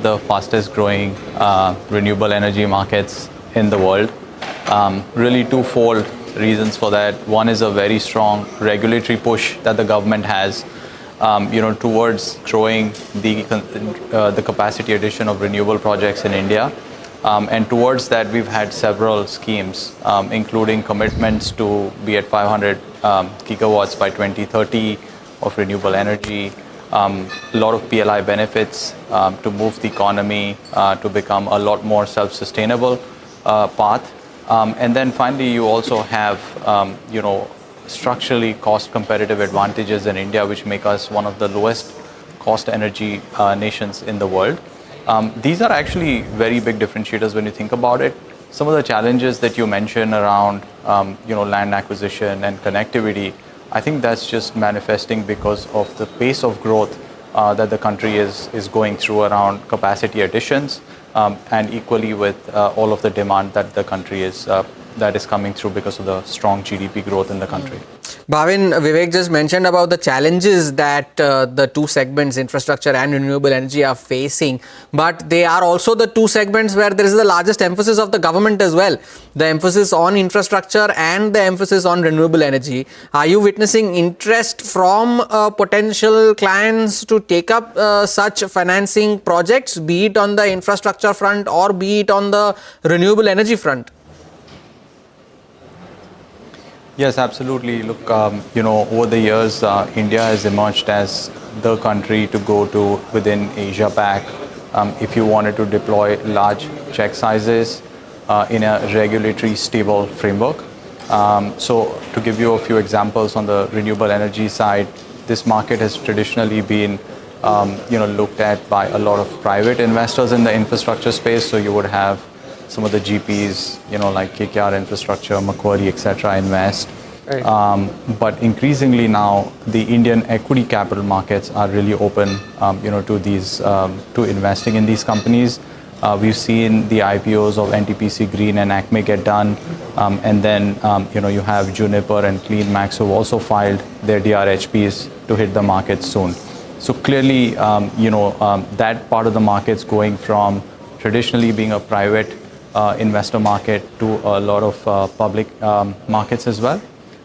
the fastest growing renewable energy markets in the world. Really twofold reasons for that. One is a very strong regulatory push that the government has towards growing the capacity addition of renewable projects in India. And towards that, we've had several schemes, including commitments to be at 500 gigawatts by 2030 of renewable energy, a lot of PLI benefits to move the economy to become a lot more self-sustainable path. And then finally, you also have, structurally cost competitive advantages in India, which make us one of the lowest cost energy nations in the world. These are actually very big differentiators when you think about it. Some of the challenges that you mentioned around, land acquisition and connectivity, I think that's just manifesting because of the pace of growth that the country is going through around capacity additions, and equally with all of the demand that the country is that is coming through because of the strong GDP growth in the country. Bhavin, Vivek just mentioned about the challenges that the two segments, infrastructure and renewable energy, are facing. But they are also the two segments where there is the largest emphasis of the government as well. The emphasis on infrastructure and the emphasis on renewable energy. Are you witnessing interest from potential clients to take up such financing projects, be it on the infrastructure front or be it on the renewable energy front? Yes, absolutely. Look, over the years, India has emerged as the country to go to within Asia Pac if you wanted to deploy large check sizes in a regulatory stable framework. So to give you a few examples on the renewable energy side, this market has traditionally been looked at by a lot of private investors in the infrastructure space. So you would have some of the GPs, like KKR Infrastructure, Macquarie, etc. invest. Right. But increasingly now, the Indian equity capital markets are really open, to these, to investing in these companies. We've seen the IPOs of NTPC Green and ACME get done, and then you have Juniper and CleanMax who also filed their DRHPs to hit the market soon. So clearly, that part of the market's going from traditionally being a private investor market to a lot of public markets as well.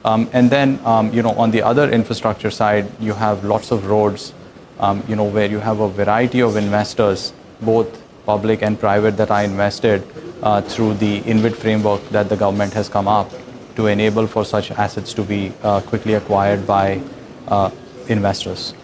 And then, on the other infrastructure side, you have lots of roads, where you have a variety of investors, both public and private, that are invested through the InvIT framework that the government has come up to enable for such assets to be quickly acquired by investors.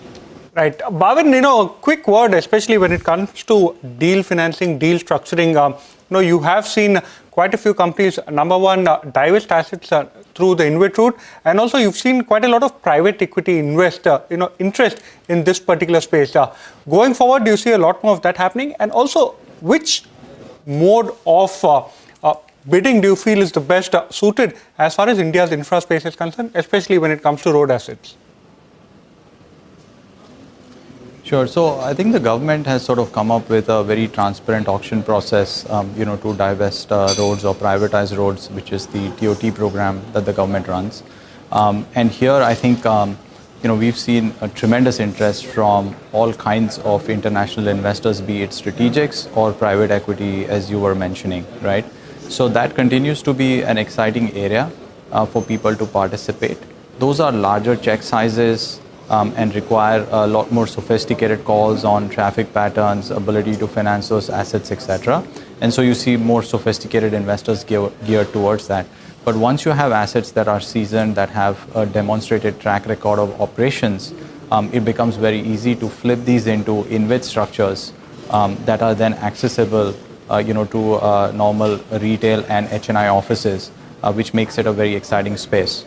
Right. Bhavin, a quick word, especially when it comes to deal financing, deal structuring. You have seen quite a few companies, number one, divest assets through the InvIT route, and also you've seen quite a lot of private equity interest in this particular space. Going forward, do you see a lot more of that happening? And also, which mode of bidding do you feel is the best suited as far as India's infra space is concerned, especially when it comes to road assets? Sure. So I think the government has sort of come up with a very transparent auction process, to divest roads or privatize roads, which is the TOT program that the government runs. And here I think, we've seen a tremendous interest from all kinds of international investors, be it strategics or private equity, as you were mentioning, right? So that continues to be an exciting area for people to participate. Those are larger check sizes, and require a lot more sophisticated calls on traffic patterns, ability to finance those assets, etc. And so you see more sophisticated investors geared towards that. But once you have assets that are seasoned, that have a demonstrated track record of operations, it becomes very easy to flip these into InvIT structures that are then accessible, to normal retail and HNI offices, which makes it a very exciting space.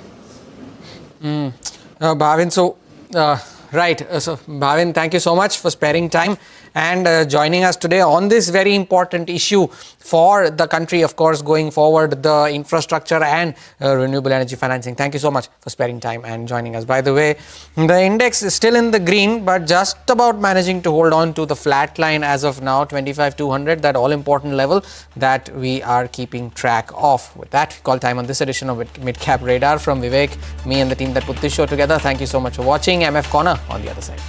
Bhavin, so Bhavin, thank you so much for sparing time and joining us today on this very important issue for the country, of course, going forward, the infrastructure and renewable energy financing. Thank you so much for sparing time and joining us. By the way, the index is still in the green, but just about managing to hold on to the flat line as of now, 25,200, that all important level that we are keeping track of. With that, call time on this edition of Midcap Radar. From Vivek, me and the team that put this show together, thank you so much for watching. MF Corner on the other side.